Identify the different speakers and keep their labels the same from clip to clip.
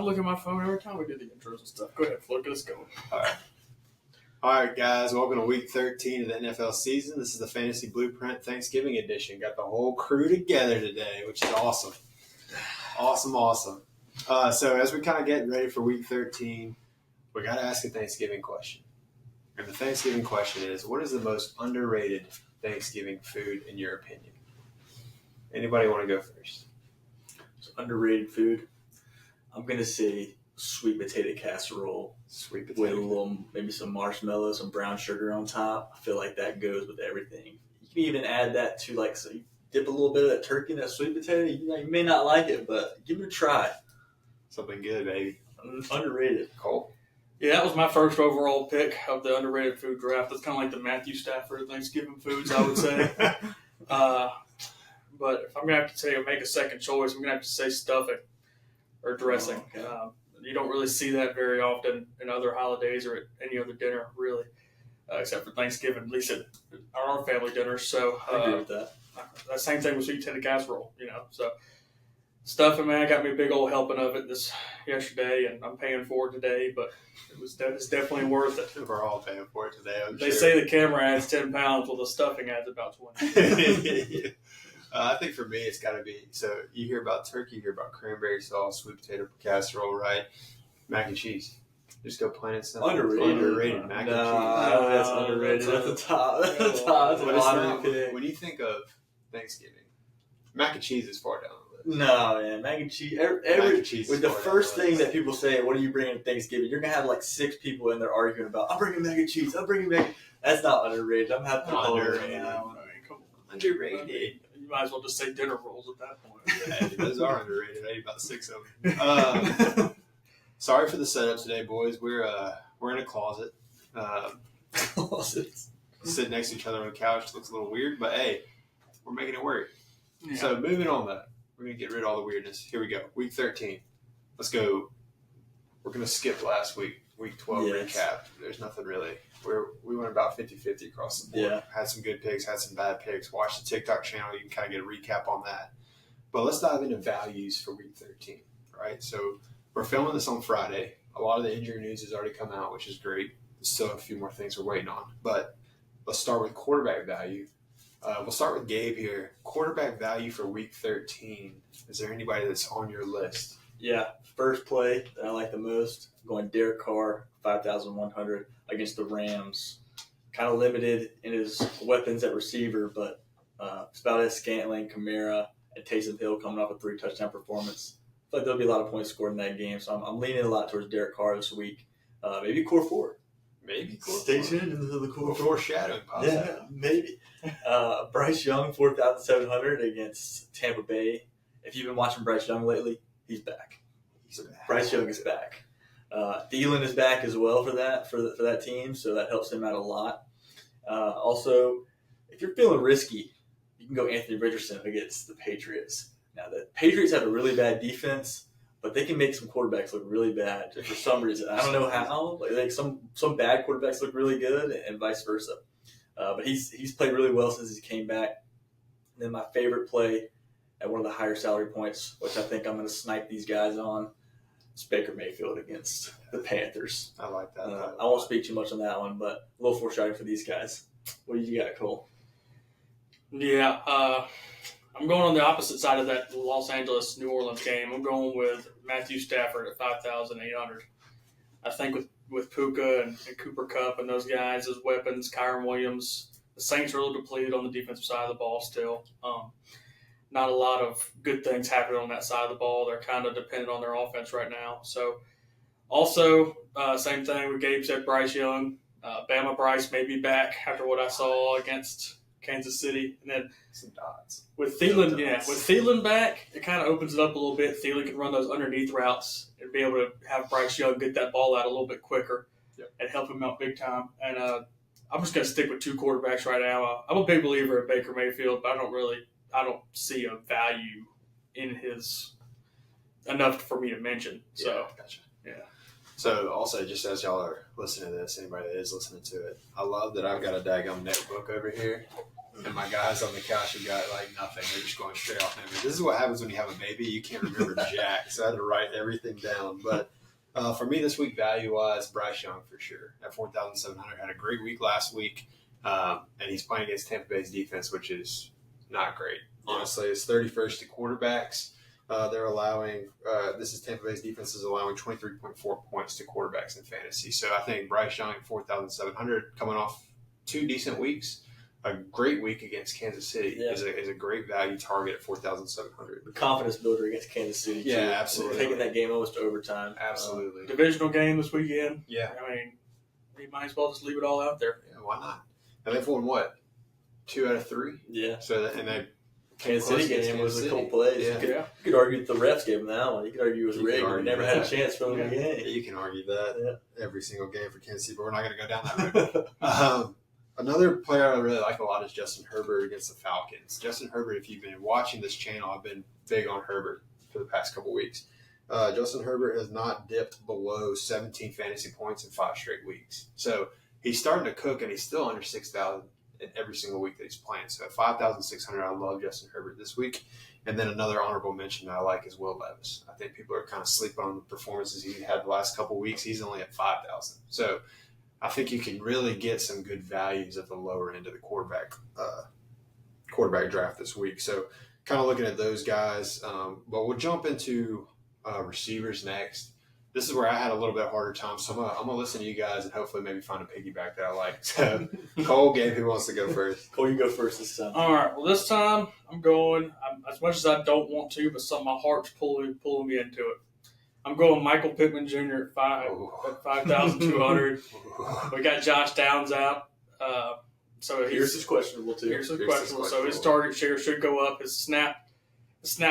Speaker 1: I look at my phone every time we do the intros and stuff. Go ahead, Flo, get us going.
Speaker 2: All right, guys. Welcome to Week 13 of the NFL season. This is the Fantasy Blueprint Thanksgiving edition. Got the whole crew together today, which is awesome. Awesome. So as we kind of get ready for Week 13, we got to ask a Thanksgiving question. And the Thanksgiving question is, what is the most underrated Thanksgiving food in your opinion? Anybody want to go first?
Speaker 3: So underrated food. I'm going to say sweet potato casserole.
Speaker 2: Sweet potato.
Speaker 3: With a little, maybe some marshmallows, some brown sugar on top. I feel like that goes with everything. You can even add that to so you dip a little bit of that turkey in that sweet potato. You may not like it, but give it a try.
Speaker 2: Something good, baby.
Speaker 3: Underrated.
Speaker 2: Cole?
Speaker 1: Yeah, that was my first overall pick of the underrated food draft. That's kind of like the Matthew Stafford Thanksgiving foods, I would say. But if I'm going to have to make a second choice, I'm going to have to say stuffing or dressing.
Speaker 3: Oh, okay.
Speaker 1: You don't really see that very often in other holidays or at any other dinner, really, except for Thanksgiving, at least at our family dinners. So
Speaker 3: I agree with that.
Speaker 1: The same thing with sweet potato casserole, So stuffing, man, got me a big old helping of it yesterday, and I'm paying for it today, but it's definitely worth it.
Speaker 2: We're all paying for it today, I'm
Speaker 1: They
Speaker 2: sure.
Speaker 1: say the camera adds 10 pounds, well, the stuffing adds about 20.
Speaker 2: I think for me, it's got to be, so you hear about turkey, you hear about cranberry sauce, sweet potato casserole, right? Mac and cheese. Just go plain and simple.
Speaker 3: Underrated.
Speaker 2: Mac and
Speaker 3: No, that's underrated. That's the top. That's the top. That's
Speaker 2: cheese. But
Speaker 3: a
Speaker 2: it's
Speaker 3: lottery
Speaker 2: not,
Speaker 3: pick.
Speaker 2: when you think of Thanksgiving, mac and cheese is far down the list.
Speaker 3: No, man. Mac and cheese.
Speaker 2: Mac and cheese is
Speaker 3: with the
Speaker 2: far down
Speaker 3: first
Speaker 2: the
Speaker 3: thing
Speaker 2: list.
Speaker 3: that people say, what are you bringing to Thanksgiving? You're going to have 6 people in there arguing about, I'm bringing mac and cheese. I'm bringing mac and cheese. That's not underrated. I'm having
Speaker 2: Underrated.
Speaker 1: Come on.
Speaker 2: Underrated.
Speaker 1: You might as well just say dinner rolls at that point.
Speaker 2: Yeah, those are underrated. I ate about 6 of them. Sorry for the setup today, boys. We're in a closet. Sitting next to each other on the couch. Looks a little weird, but hey, we're making it work.
Speaker 1: Yeah.
Speaker 2: So moving on, though. We're going to get rid of all the weirdness. Here we go. Week 13. Let's go. We're going to skip last week. Week 12
Speaker 3: Yes.
Speaker 2: recap. There's nothing really. We went about 50-50 across the board.
Speaker 3: Yeah.
Speaker 2: Had some good picks, had some bad picks. Watch the TikTok channel. You can kind of get a recap on that. But let's dive into values for Week 13, right? So we're filming this on Friday. A lot of the injury news has already come out, which is great. There's still a few more things we're waiting on. But let's start with quarterback value. We'll start with Gabe here. Quarterback value for Week 13. Is there anybody that's on your list?
Speaker 3: Yeah, first play that I like the most, I'm going Derek Carr, 5,100 against the Rams. Kind of limited in his weapons at receiver, but Valdez-Scantling, Kamara, and Taysom Hill coming off a 3-touchdown performance. I feel like there'll be a lot of points scored in that game, so I'm leaning a lot towards Derek Carr this week. Maybe core 4.
Speaker 2: Maybe.
Speaker 3: Stay tuned into the core 4.
Speaker 2: Foreshadowing, possibly.
Speaker 3: Yeah, maybe. Bryce Young, 4,700 against Tampa Bay. If you've been watching Bryce Young lately, he's back. Bryce Young is back. Thielen is back as well for that team, so that helps him out a lot. Also, if you're feeling risky, you can go Anthony Richardson against the Patriots. Now, the Patriots have a really bad defense, but they can make some quarterbacks look really bad for some reason. I don't know how. Like some bad quarterbacks look really good, and vice versa. But he's played really well since he came back. And then my favorite play at one of the higher salary points, which I think I'm going to snipe these guys on, is Baker Mayfield against the Panthers.
Speaker 2: I like that.
Speaker 3: I won't speak too much on that one, but a little foreshadowing for these guys. What do you got, Cole?
Speaker 1: Yeah, I'm going on the opposite side of that Los Angeles-New Orleans game. I'm going with Matthew Stafford at 5,800. I think with Puka and Cooper Kupp and those guys as weapons, Kyron Williams, the Saints are a little depleted on the defensive side of the ball still. Not a lot of good things happening on that side of the ball. They're kind of dependent on their offense right now. So, also, same thing with Gabe said, Bryce Young. Bama Bryce may be back after what I saw against Kansas City. And then
Speaker 2: some dots.
Speaker 1: With Thielen back, it kind of opens it up a little bit. Thielen can run those underneath routes and be able to have Bryce Young get that ball out a little bit quicker and help him out big time. And I'm just going to stick with 2 quarterbacks right now. I'm a big believer in Baker Mayfield, but I don't see a value in his enough for me to mention. So,
Speaker 2: gotcha.
Speaker 1: Yeah.
Speaker 2: So, also, just as y'all are listening to this, anybody that is listening to it, I love that I've got a daggum notebook over here and my guys on the couch have got like nothing. They're just going straight off memory. This is what happens when you have a baby. You can't remember jack, so I had to write everything down. But for me this week, value-wise, Bryce Young for sure. At 4,700, had a great week last week, and he's playing against Tampa Bay's defense, which is not great. Honestly, it's 31st to quarterbacks. They're allowing this is Tampa Bay's defense is allowing 23.4 points to quarterbacks in fantasy. So I think Bryce Young at 4,700 coming off 2 decent weeks. A great week against Kansas City is a great value target at 4,700.
Speaker 3: Confidence builder against Kansas City.
Speaker 2: Yeah,
Speaker 3: too.
Speaker 2: absolutely.
Speaker 3: Taking that game almost to overtime.
Speaker 2: Absolutely.
Speaker 1: Divisional game this weekend.
Speaker 2: Yeah.
Speaker 1: I mean, you might as well just leave it all out there.
Speaker 2: Yeah, why not? And they've won what? 2 out of 3?
Speaker 3: Yeah.
Speaker 2: So and they
Speaker 3: Kansas City game was a couple plays.
Speaker 2: Yeah.
Speaker 3: You could argue that the refs gave him that one. You could argue it was rigged. We never had a chance for them in the
Speaker 2: Yeah,
Speaker 3: game.
Speaker 2: you can argue that every single game for Kansas City, but we're not going to go down that road. Another player I really like a lot is Justin Herbert against the Falcons. Justin Herbert, if you've been watching this channel, I've been big on Herbert for the past couple weeks. Justin Herbert has not dipped below 17 fantasy points in 5 straight weeks. So he's starting to cook, and he's still under 6,000 in every single week that he's playing. So at 5,600, I love Justin Herbert this week. And then another honorable mention that I like is Will Levis. I think people are kind of sleeping on the performances he had the last couple weeks. He's only at 5,000. So I think you can really get some good values at the lower end of the quarterback draft this week. So kind of looking at those guys. But we'll jump into receivers next. This is where I had a little bit harder time. So I'm gonna listen to you guys and hopefully maybe find a piggyback that I like. So Cole, Gabe, who wants to go first?
Speaker 3: Cole, you go first this time.
Speaker 1: All right. Well, this time I'm going as much as I don't want to, but my heart's pulling me into it. I'm going Michael Pittman Jr. at 5,200. We got Josh Downs out, so
Speaker 3: Pierce is questionable too.
Speaker 1: Pierce is questionable, so his target share should go up. His snap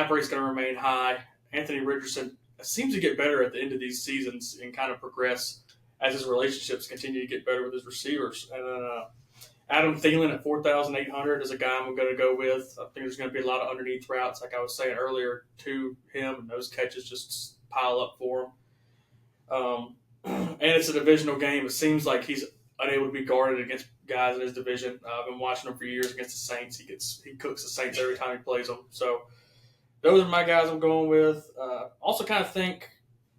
Speaker 1: rate is going to remain high. Anthony Richardson seems to get better at the end of these seasons and kind of progress as his relationships continue to get better with his receivers. And Adam Thielen at 4,800 is a guy I'm going to go with. I think there's going to be a lot of underneath routes, like I was saying earlier, to him, and those catches just pile up for him. And it's a divisional game. It seems like he's unable to be guarded against guys in his division. I've been watching him for years against the Saints. He cooks the Saints every time he plays them. So those are my guys I'm going with. Also kind of think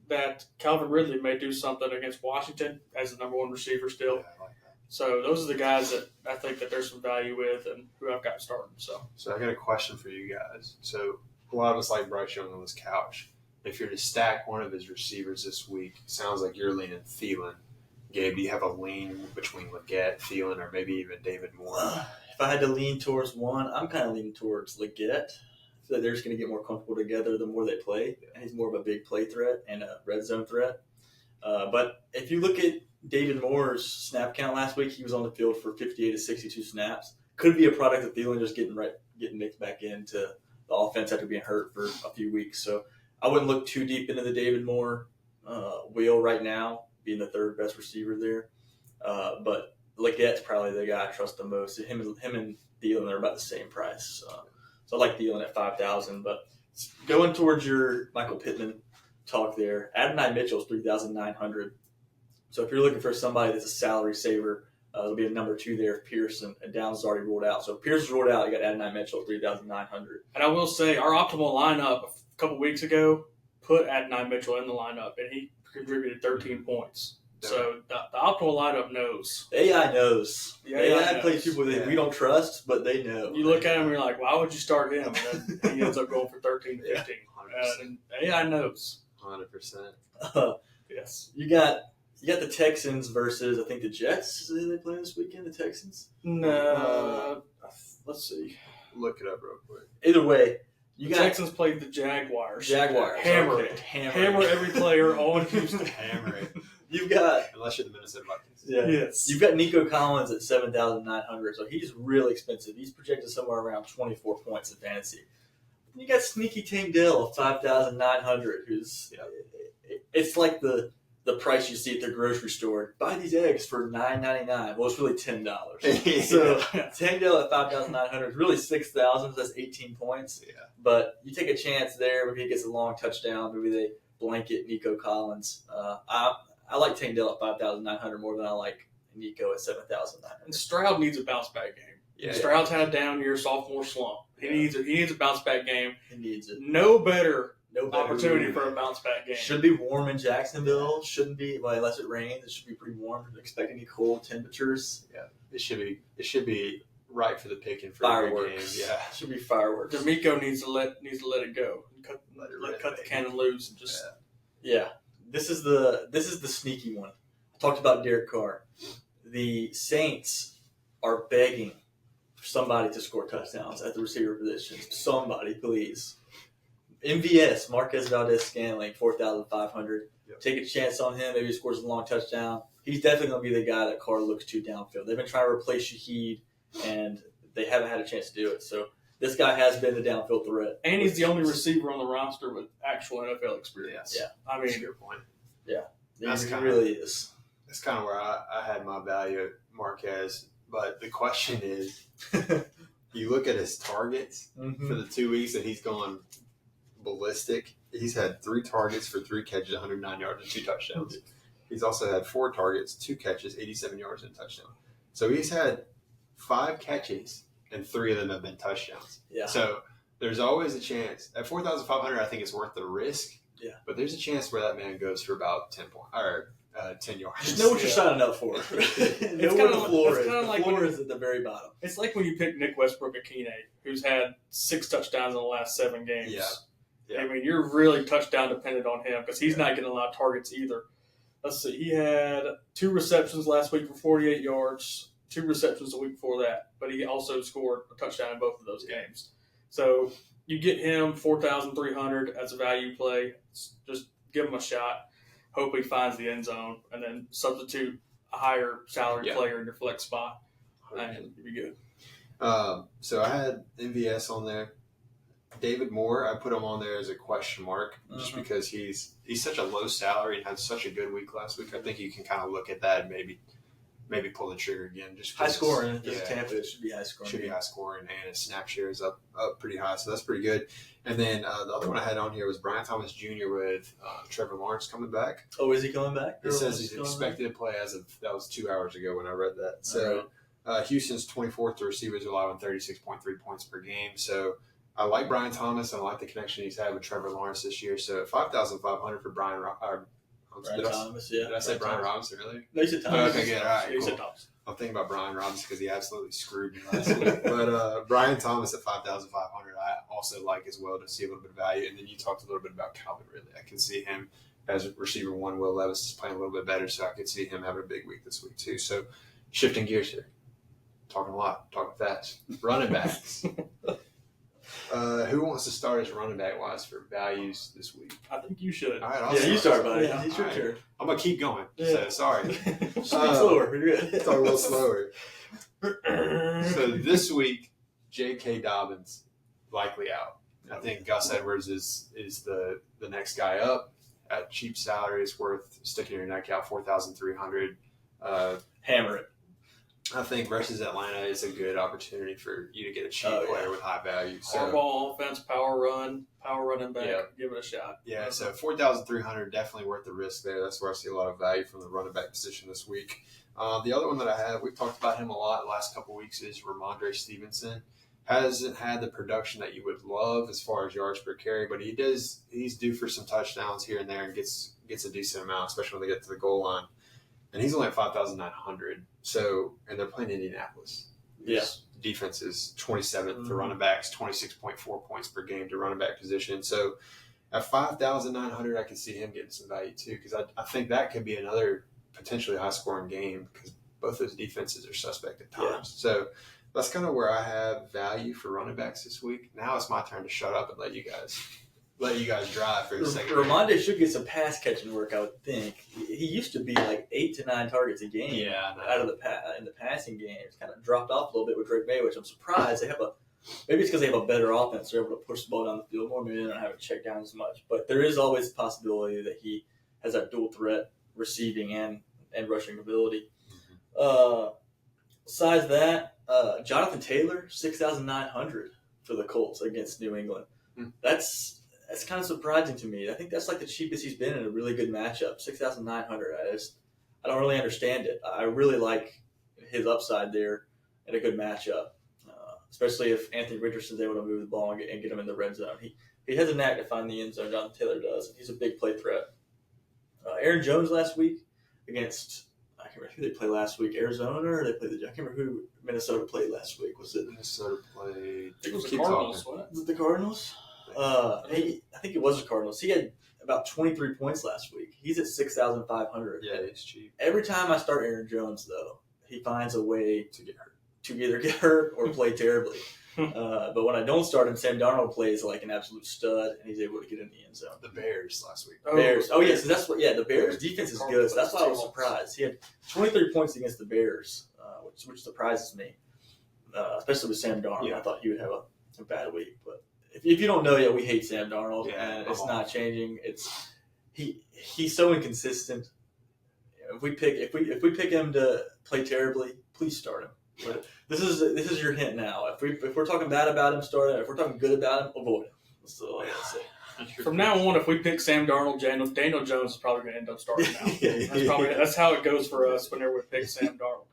Speaker 1: that Calvin Ridley may do something against Washington as the number 1 receiver still.
Speaker 2: Yeah, I like that.
Speaker 1: So those are the guys that I think that there's some value with and who I've got starting. So
Speaker 2: I got a question for you guys. So a lot of us like Bryce Young on this couch. If you're to stack one of his receivers this week, it sounds like you're leaning Thielen. Gabe, do you have a lean between Leggett, Thielen, or maybe even David Moore?
Speaker 3: If I had to lean towards one, I'm kind of leaning towards Leggett. I feel like they're just going to get more comfortable together the more they play. And he's more of a big play threat and a red zone threat. But if you look at David Moore's snap count last week, he was on the field for 58 to 62 snaps. Could be a product of Thielen just getting mixed back into the offense after being hurt for a few weeks. So I wouldn't look too deep into the David Moore wheel right now, being the 3rd best receiver there. But Leggett's probably the guy I trust the most. Him and Thielen are about the same price. So I like Thielen at 5,000. But going towards your Michael Pittman talk there, Adonai Mitchell's 3,900. So if you're looking for somebody that's a salary saver, there'll be a number 2 there if Pierce and Downs is already ruled out. So if Pierce is ruled out, you got Adonai Mitchell at 3,900.
Speaker 1: And I will say our optimal lineup a couple weeks ago put Adonai Mitchell in the lineup, and he contributed 13 points. So the optimal lineup knows.
Speaker 3: AI knows.
Speaker 1: The
Speaker 3: AI plays
Speaker 1: knows.
Speaker 3: people that we don't trust, but they know.
Speaker 1: You look at him and you're like, why would you start him? And then he ends up going for 13, 15. And AI knows.
Speaker 2: 100%.
Speaker 1: Yes.
Speaker 3: You got the Texans versus, I think, the Jets. Are they playing this weekend, the Texans?
Speaker 1: No. Let's see.
Speaker 2: Look it up real quick.
Speaker 3: Either way,
Speaker 1: The Texans played the Jaguars.
Speaker 3: Hammer
Speaker 1: it.
Speaker 3: it.
Speaker 1: Hammer every player on Houston.
Speaker 2: Hammer it.
Speaker 3: You've got
Speaker 2: Unless you're the Minnesota Vikings.
Speaker 3: Yeah.
Speaker 1: Yes.
Speaker 3: You've got Nico Collins at 7,900, so he's really expensive. He's projected somewhere around 24 points in fantasy. You got sneaky Tank Dell at 5,900, who's it's like the price you see at the grocery store. Buy these eggs for $9.99. Well, it's really $10. So Tank Dell at 5,900 is really 6,000. That's 18 points.
Speaker 2: Yeah.
Speaker 3: But you take a chance there. Maybe he gets a long touchdown. Maybe they blanket Nico Collins. I like Tank Dell at 5,900 more than I like Nico at 7,900.
Speaker 1: And Stroud needs a bounce back game.
Speaker 2: Yeah,
Speaker 1: Stroud's had a down year, sophomore slump. He needs a bounce back game.
Speaker 3: He needs it.
Speaker 1: No better opportunity for a bounce back game.
Speaker 3: Should be warm in Jacksonville. Shouldn't be, well, unless it rains. It should be pretty warm. Don't expect any cold temperatures.
Speaker 2: Yeah, it should be right for the picking for
Speaker 3: Fireworks.
Speaker 2: a good game. Yeah,
Speaker 3: It should be fireworks.
Speaker 1: D'Amico needs to let it go. Cut the cannon loose and just.
Speaker 3: Yeah. This is the sneaky one. I talked about Derek Carr. The Saints are begging for somebody to score touchdowns at the receiver position. Somebody, please. MVS, Marquez Valdez-Scantling, 4,500.
Speaker 2: Yep.
Speaker 3: Take a chance on him. Maybe he scores a long touchdown. He's definitely going to be the guy that Carr looks to downfield. They've been trying to replace Shaheed, and they haven't had a chance to do it. So this guy has been the downfield threat.
Speaker 1: And he's the only receiver on the roster with actual NFL experience.
Speaker 3: Yeah.
Speaker 1: I mean,
Speaker 2: that's a good point.
Speaker 3: Yeah.
Speaker 2: That's
Speaker 3: He
Speaker 2: kinda-
Speaker 3: really is.
Speaker 2: That's kind of where I had my value at Marquez. But the question is, you look at his targets for the 2 weeks that he's gone ballistic. He's had 3 targets for 3 catches, 109 yards, and 2 touchdowns. He's also had 4 targets, 2 catches, 87 yards, and a touchdown. So he's had 5 catches, and 3 of them have been touchdowns.
Speaker 3: Yeah.
Speaker 2: So there's always a chance. At 4,500, I think it's worth the risk.
Speaker 3: Yeah.
Speaker 2: But there's a chance where that man goes for about 10 points or 10 yards.
Speaker 3: Just know what you're signing up for.
Speaker 1: It's
Speaker 3: know where the floor is.
Speaker 1: kinda
Speaker 3: The
Speaker 1: like
Speaker 3: floor
Speaker 1: when-
Speaker 3: is at the very bottom.
Speaker 1: it's like when you pick Nick Westbrook Akine, who's had 6 touchdowns in the last 7 games.
Speaker 2: Yeah.
Speaker 1: I mean, you're really touchdown dependent on him because he's not getting a lot of targets either. Let's see. He had 2 receptions last week for 48 yards, 2 receptions the week before that, but he also scored a touchdown in both of those games. So you get him 4,300 as a value play. Just give him a shot. Hope he finds the end zone, and then substitute a higher salary player in your flex spot, and you'll be good.
Speaker 2: So I had MVS on there. David Moore, I put him on there as a question mark just because he's such a low salary and had such a good week last week. I think you can kind of look at that and maybe pull the trigger again. Just
Speaker 3: High scoring. If
Speaker 2: Yeah.
Speaker 3: it's Tampa, it should be high scoring.
Speaker 2: Should be high scoring, and his snap share is up pretty high, so that's pretty good. And then the other one I had on here was Brian Thomas Jr. with Trevor Lawrence coming back.
Speaker 3: Oh, is he coming back?
Speaker 2: It says he's expected to play that was 2 hours ago when I read that. So Houston's 24th to receivers allowing 36.3 points per game. So I like Brian Thomas, and I like the connection he's had with Trevor Lawrence this year. So 5,500 for Brian
Speaker 3: Thomas, yeah.
Speaker 2: Did I say Brian Robinson earlier?
Speaker 3: No, you said Thomas.
Speaker 2: Okay, good. All right,
Speaker 1: He said
Speaker 2: cool.
Speaker 1: Thomas.
Speaker 2: I'm thinking about Brian Robinson because he absolutely screwed me last week. But Brian Thomas at 5,500, I also like as well to see a little bit of value. And then you talked a little bit about Calvin Ridley. I can see him as receiver 1. Will Levis is playing a little bit better, so I could see him having a big week this week too. So shifting gears here. Talking a lot, talking fast. Running backs. Who wants to start as running back wise for values this week?
Speaker 1: I think you should.
Speaker 2: All right, I'll
Speaker 3: Yeah, you start, buddy.
Speaker 1: Yeah.
Speaker 3: It's your
Speaker 2: All right.
Speaker 3: turn.
Speaker 2: I'm gonna keep going.
Speaker 1: Yeah.
Speaker 2: So sorry.
Speaker 3: Speak slower. You're good.
Speaker 2: Talk a little slower. So this week, J.K. Dobbins likely out. I think Gus Edwards is the next guy up at cheap salary. It's worth sticking your neck out. 4,300.
Speaker 3: Hammer it.
Speaker 2: I think versus Atlanta is a good opportunity for you to get a cheap player with high value. So
Speaker 1: Hardball offense, power running back.
Speaker 2: Yeah.
Speaker 1: Give it a shot.
Speaker 2: yeah, so 4,300 definitely worth the risk there. That's where I see a lot of value from the running back position this week. The other one that I have, we've talked about him a lot the last couple of weeks, is Ramondre Stevenson. Hasn't had the production that you would love as far as yards per carry, but he's due for some touchdowns here and there and gets a decent amount, especially when they get to the goal line. And he's only at 5,900. So, and they're playing Indianapolis.
Speaker 3: Yeah.
Speaker 2: Defense is 27th to running backs, 26.4 points per game to running back position. So at 5,900, I can see him getting some value too, because I think that could be another potentially high scoring game because both those defenses are suspect at times.
Speaker 3: Yeah.
Speaker 2: So that's kind of where I have value for running backs this week. Now it's my turn to shut up and let you guys drive for a second.
Speaker 3: Ramondre should get some pass catching work, I would think. He used to be like 8 to 9 targets a game.
Speaker 2: Yeah, I know.
Speaker 3: Out of in the passing game. It's kind of dropped off a little bit with Drake May, which I'm surprised. Maybe it's because they have a better offense. They're able to push the ball down the field more. Maybe they don't have it checked down as much. But there is always the possibility that he has that dual threat receiving and rushing ability. Besides that, Jonathan Taylor, 6,900 for the Colts against New England. That's kind of surprising to me. I think that's like the cheapest he's been in a really good matchup, 6,900. I don't really understand it. I really like his upside there in a good matchup. especially if Anthony Richardson's able to move the ball and get him in the red zone. He has a knack to find the end zone. Jonathan Taylor does, and he's a big play threat. Aaron Jones last week against, I can't remember who they played last week, Arizona, or they played I can't remember who Minnesota played last week. Was it
Speaker 2: Minnesota played?
Speaker 1: I think it was the Cardinals.
Speaker 3: Was it the Cardinals? I think it was the Cardinals. He had about 23 points last week. He's at 6,500.
Speaker 2: Yeah, it's cheap.
Speaker 3: Every time I start Aaron Jones, though, he finds a way to get hurt, to either get hurt or play terribly. But when I don't start him, Sam Darnold plays like an absolute stud, and he's able to get in the end zone.
Speaker 2: The Bears last week.
Speaker 3: Bears. Oh, yes. So the Bears defense is good. So that's why I was surprised. He had 23 points against the Bears, which surprises me, especially with Sam Darnold. Yeah. I thought he would have a bad week. But if you don't know yet, we hate Sam Darnold, and it's not changing. He's so inconsistent. If we pick him to play terribly, please start him. But this is your hint now. If we're talking bad about him, start him. If we're talking good about him, avoid him. That's all I gotta say.
Speaker 1: From now on, if we pick Sam Darnold, Daniel Jones is probably going to end up starting now. That's how it goes for us whenever we pick Sam Darnold.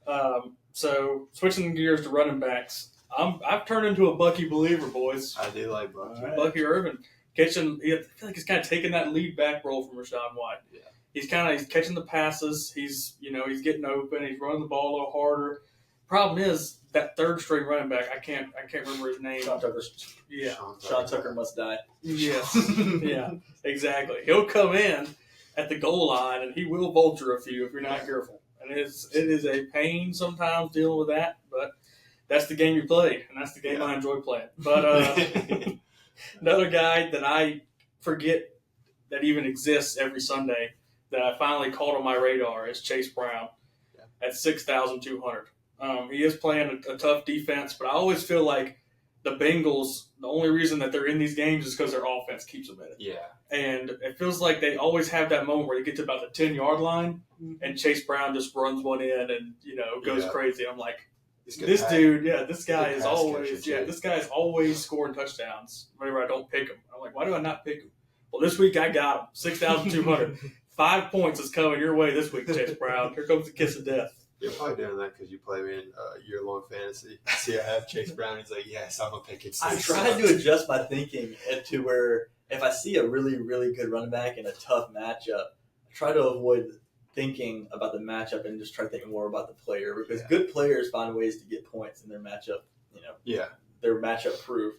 Speaker 1: Yeah. So switching gears to running backs, I've turned into a Bucky believer, boys.
Speaker 2: I do like Bucky.
Speaker 1: Right. Bucky Irvin catching. I feel like he's kind of taking that lead back role from Rachaad White. Yeah. He's catching the passes. He's getting open. He's running the ball a little harder. Problem is that third string running back. I can't remember his name.
Speaker 3: Sean Tucker.
Speaker 1: Yeah.
Speaker 3: Sean Tucker must die.
Speaker 1: Yes. Yeah. Exactly. He'll come in at the goal line and he will vulture a few if you're not careful. And it is a pain sometimes dealing with that, but that's the game you play, and that's the game I enjoy playing. But another guy that I forget that even exists every Sunday that I finally caught on my radar is Chase Brown at 6,200. He is playing a tough defense, but I always feel like the Bengals, the only reason that they're in these games is because their offense keeps them in it.
Speaker 2: Yeah.
Speaker 1: And it feels like they always have that moment where they get to about the 10-yard line, and Chase Brown just runs one in and, goes crazy. I'm like, this guy is always scoring touchdowns whenever I don't pick him. I'm like, why do I not pick him? Well, this week I got him, 6,200. 5 points is coming your way this week, Chase Brown. Here comes the kiss of death.
Speaker 2: You're probably doing that because you play me in year-long fantasy. See, I have Chase Brown. He's like, yes, I'm going to pick it.
Speaker 3: I tried to adjust my thinking to where if I see a really, really good running back in a tough matchup, I try to avoid thinking about the matchup and just try to think more about the player because good players find ways to get points in their matchup, they're matchup proof.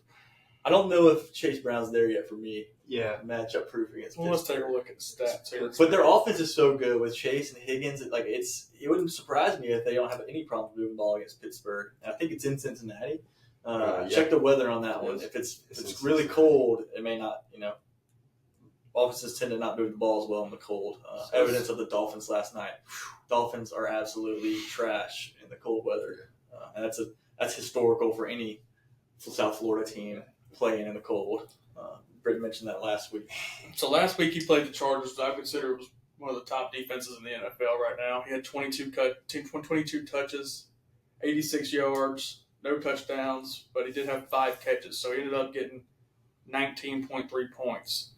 Speaker 3: I don't know if Chase Brown's there yet for me. Yeah, matchup proof against Pittsburgh.
Speaker 1: Let's take a look at the stats here.
Speaker 3: But their offense is so good with Chase and Higgins. It wouldn't surprise me if they don't have any problem moving the ball against Pittsburgh. And I think it's in Cincinnati. Check the weather on that one. If it's really cold, it may not. Offenses tend to not move the ball as well in the cold. Evidence of the Dolphins last night. Dolphins are absolutely trash in the cold weather, and that's historical for any South Florida team playing in the cold. Britt mentioned that last week.
Speaker 1: So last week he played the Chargers. I consider was one of the top defenses in the NFL right now. He had 22 touches, 86 yards, no touchdowns, but he did have 5 catches. So he ended up getting 19.3 points.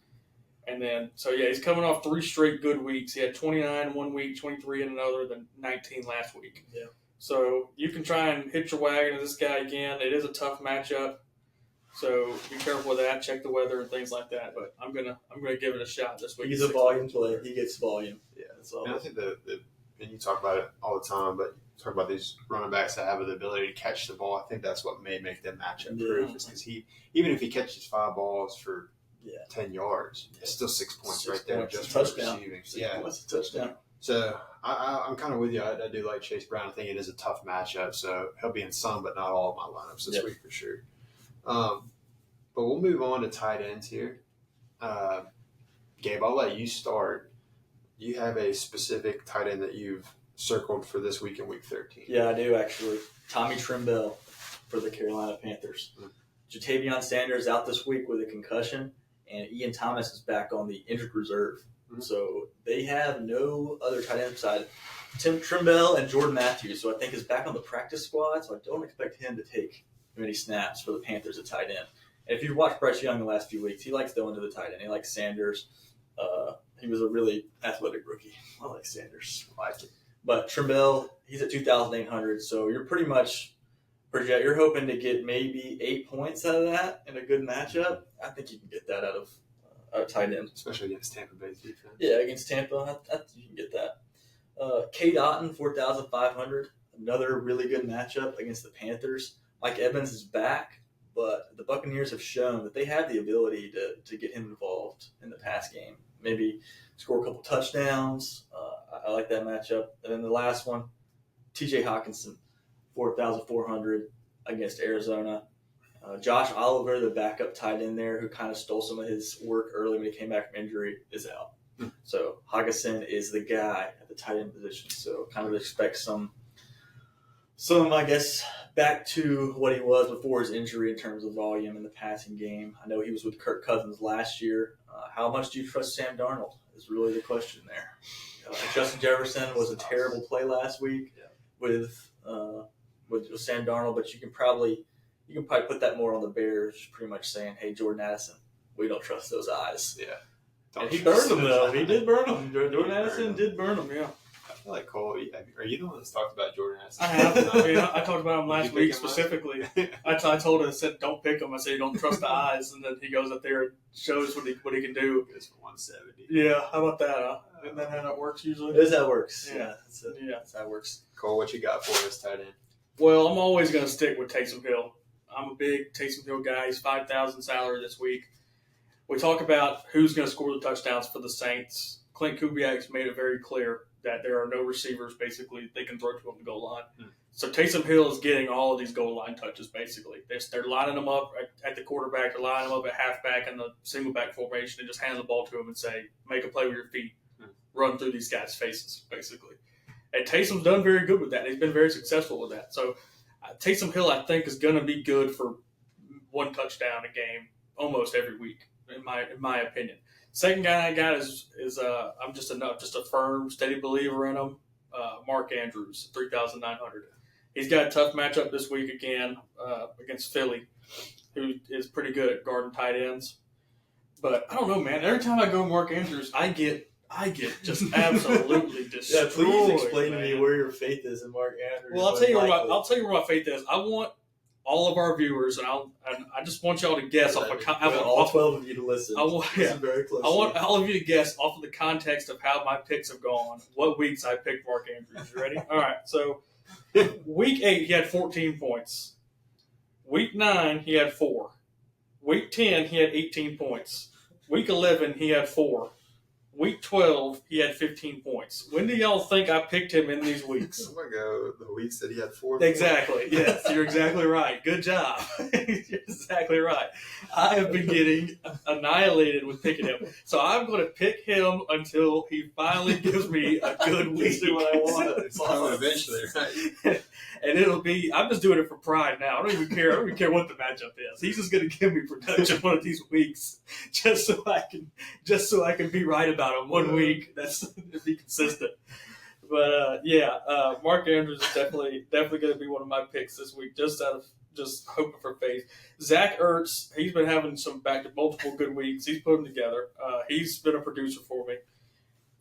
Speaker 1: And then, he's coming off 3 straight good weeks. He had 29 one week, 23 in another, then 19 last week. Yeah. So you can try and hitch your wagon to this guy again. It is a tough matchup. So be careful with that. Check the weather and things like that. But I'm gonna give it a shot this week.
Speaker 3: He's a volume player. He gets volume.
Speaker 2: Yeah, that's all. And I think and you talk about it all the time, but you talk about these running backs that have the ability to catch the ball. I think that's what may make them matchup proof. Is because even if he catches 5 balls for 10 yards, it's still 6 points right there just for receiving.
Speaker 3: It's a touchdown.
Speaker 2: So I'm kind of with you. I do like Chase Brown. I think it is a tough matchup. So he'll be in some, but not all of my lineups this week for sure. But we'll move on to tight ends here. Gabe, I'll let you start. Do you have a specific tight end that you've circled for this week in week 13?
Speaker 3: Yeah, I do actually. Tommy Tremble for the Carolina Panthers. Jatavion Sanders out this week with a concussion, and Ian Thomas is back on the injured reserve. So they have no other tight end beside Tim Tremble and Jordan Matthews, so I think is back on the practice squad, so I don't expect him to take many snaps for the Panthers at tight end. And if you've watched Bryce Young the last few weeks, he likes throwing to the tight end. He likes Sanders. He was a really athletic rookie. I like Sanders. I like it. But Tremble, he's at 2,800, so you're pretty much Bridget, you're hoping to get maybe 8 points out of that in a good matchup. I think you can get that out of tight end.
Speaker 2: Especially against Tampa Bay's defense.
Speaker 3: Yeah, against Tampa, I think you can get that. Kate Otten, 4,500. Another really good matchup against the Panthers. Mike Evans is back, but the Buccaneers have shown that they have the ability to get him involved in the pass game. Maybe score a couple touchdowns. I like that matchup. And then the last one, T.J. Hawkinson, 4,400 against Arizona. Josh Oliver, the backup tight end there, who kind of stole some of his work early when he came back from injury, is out. So Hawkinson is the guy at the tight end position. So kind of expect some, I guess, back to what he was before his injury in terms of volume in the passing game. I know he was with Kirk Cousins last year. How much do you trust Sam Darnold is really the question there. Justin Jefferson was a terrible play last week with Sam Darnold, but you can probably put that more on the Bears, pretty much saying, hey, Jordan Addison, we don't trust those eyes.
Speaker 2: Yeah.
Speaker 3: And he burned them, though. He did burn them. Jordan Addison did burn them, yeah.
Speaker 2: I feel like Cole, are you the one that's talked about Jordan Addison?
Speaker 1: I have. I talked about him last week specifically. I told him, I said, don't pick him. I said, you don't trust the eyes. And then he goes up there and shows what he can do.
Speaker 2: Goes for 170.
Speaker 1: Yeah, how about that, huh? Isn't that how that works usually?
Speaker 3: It is how it works.
Speaker 1: Yeah.
Speaker 3: That's how it works.
Speaker 2: Cole, what you got for us, tight end?
Speaker 1: Well, I'm always going to stick with Taysom Hill. I'm a big Taysom Hill guy. He's $5,000 salary this week. We talk about who's going to score the touchdowns for the Saints. Clint Kubiak's made it very clear that there are no receivers, basically, they can throw to on the goal line. So Taysom Hill is getting all of these goal line touches, basically. They're lining them up at the quarterback. They're lining them up at halfback in the single back formation and just hand the ball to him and say, make a play with your feet. Run through these guys' faces, basically. And Taysom's done very good with that. He's been very successful with that. So Taysom Hill, I think, is going to be good for one touchdown a game almost every week, in my opinion. Second guy I got is I'm just a firm, steady believer in him. Mark Andrews, 3,900. He's got a tough matchup this week again against Philly, who is pretty good at guarding tight ends. But I don't know, man. Every time I go Mark Andrews, I get just absolutely destroyed.
Speaker 3: Yeah, please explain
Speaker 1: man.
Speaker 3: to me where your faith is in Mark Andrews.
Speaker 1: Well, I'll tell you where my faith is. I want all of our viewers, and I just want y'all to guess off
Speaker 3: all 12 of you to listen.
Speaker 1: Listen
Speaker 3: very close.
Speaker 1: I want all of you to guess off of the context of how my picks have gone, what weeks I picked Mark Andrews. You ready? All right. So, week 8 he had 14 points. Week 9 he had 4. Week 10 he had 18 points. Week 11 he had 4. Week 12, he had 15 points. When do y'all think I picked him in these weeks?
Speaker 2: I'm going to go the weeks that he had 4.
Speaker 1: Exactly. Yes, you're exactly right. Good job. You're exactly right. I have been getting annihilated with picking him. So I'm going to pick him until he finally gives me a good week.
Speaker 3: See what I want.
Speaker 2: It's coming eventually, right?
Speaker 1: And it'll be, I'm just doing it for pride now. I don't even care what the matchup is. He's just going to give me production one of these weeks just so I can be right about him one week. That's to be consistent. But Mark Andrews is definitely going to be one of my picks this week, just hoping for faith. Zach Ertz, he's been having some multiple good weeks. He's put them together. He's been a producer for me.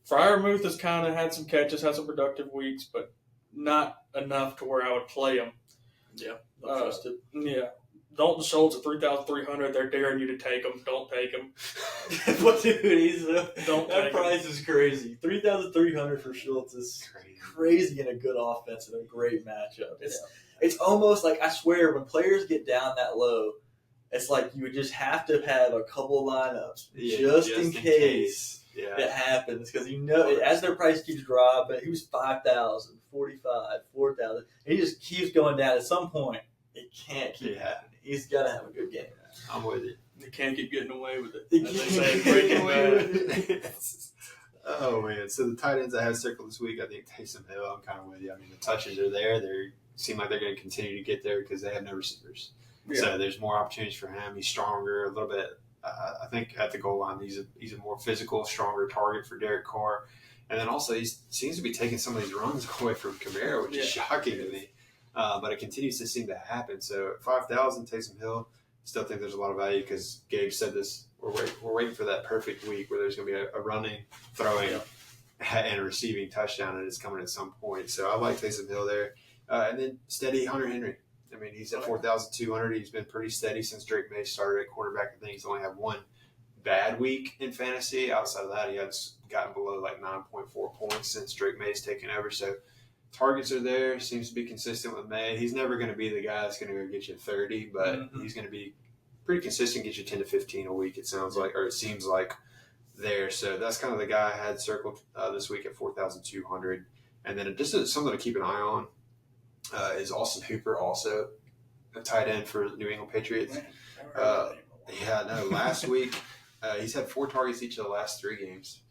Speaker 1: Freiermuth has kind of had some catches, had some productive weeks, but not enough to where I would play him.
Speaker 3: Yeah, don't trust it.
Speaker 1: Yeah. Dalton Schultz at 3,300. They're daring you to take him. Don't take him.
Speaker 3: That price is crazy. 3,300 for Schultz is crazy in a good offense and a great matchup. It's almost like, I swear, when players get down that low, it's like you would just have to have a couple lineups just in case.
Speaker 2: Yeah.
Speaker 3: That happens because as their price keeps dropping, he was 5,000, 45, 4,000. He just keeps going down. At some point, it can't keep happening. He's got to have a good game.
Speaker 2: I'm with it.
Speaker 1: He can't keep getting away with it.
Speaker 3: As they say, Breaking Bad.
Speaker 2: Oh man! So the tight ends I have circled this week, I think Taysom Hill. I'm kind of with you. I mean, the touches are there. They seem like they're going to continue to get there because they have no receivers. Yeah. So there's more opportunities for him. He's stronger a little bit. I think at the goal line, he's a more physical, stronger target for Derek Carr. And then also he seems to be taking some of these runs away from Kamara, which is shocking to me. But it continues to seem to happen. So at 5,000, Taysom Hill, still think there's a lot of value because Gabe said this. We're waiting for that perfect week where there's going to be a running, throwing, and a receiving touchdown, and it's coming at some point. So I like Taysom Hill there. And then steady Hunter Henry. I mean, he's at 4,200. He's been pretty steady since Drake May started at quarterback. I think he's only had one bad week in fantasy. Outside of that, he has gotten below like 9.4 points since Drake May's taken over. So targets are there. Seems to be consistent with May. He's never going to be the guy that's going to go get you 30, but he's going to be pretty consistent, get you 10 to 15 a week, it sounds like, or it seems like there. So that's kind of the guy I had circled this week at 4,200. And then just something to keep an eye on is Austin Hooper, also a tight end for New England Patriots. Last week he's had 4 targets each of the last 3 games.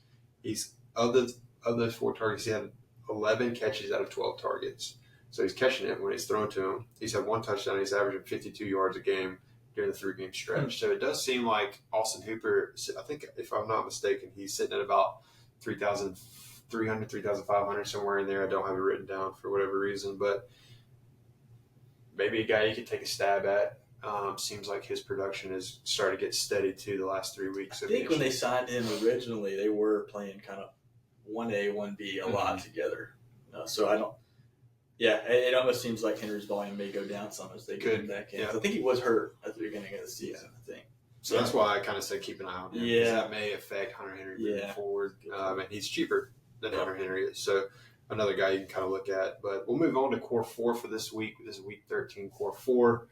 Speaker 2: He's of those 4 targets, he had 11 catches out of 12 targets. So he's catching it when it's thrown to him. He's had 1 touchdown. He's averaging 52 yards a game during the 3-game stretch. So it does seem like Austin Hooper, I think if I'm not mistaken, he's sitting at about 3,300, 3,500, somewhere in there. I don't have it written down for whatever reason, but maybe a guy you could take a stab at. Seems like his production has started to get steady too the last 3 weeks.
Speaker 3: I think when they signed him originally, they were playing kind of 1A, 1B a lot together. So I don't. Yeah, it almost seems like Henry's volume may go down some as they get him back in. Yeah. I think he was hurt at the beginning of the season, I think.
Speaker 2: So that's why I kind of said keep an eye on him. Yeah. That may affect Hunter Henry moving forward. And he's cheaper than Hunter Henry is. So another guy you can kind of look at. But we'll move on to Core 4 for this week. This is Week 13, Core 4.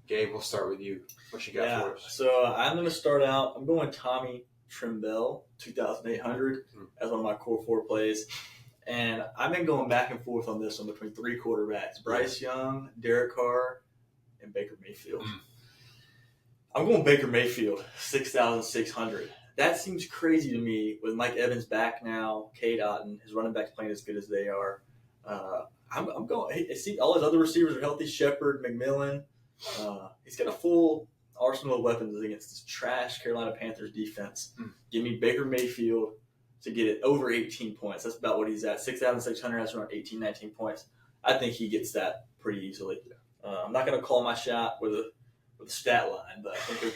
Speaker 2: Gabe, we'll start with you. What you got for us?
Speaker 3: So I'm going to start out. I'm going Tommy Trimble, 2,800 as one of my Core 4 plays. And I've been going back and forth on this one between 3 quarterbacks, Bryce Young, Derek Carr, and Baker Mayfield. I'm going Baker Mayfield, 6,600. That seems crazy to me with Mike Evans back now, Cade Otton, his running backs playing as good as they are. I'm going – see, all his other receivers are healthy, Shepard, McMillan. He's got a full arsenal of weapons against this trash Carolina Panthers defense. Give me Baker Mayfield to get it over 18 points. That's about what he's at. 6,600, that's around 18, 19 points. I think he gets that pretty easily. I'm not going to call my shot with a stat line, but I think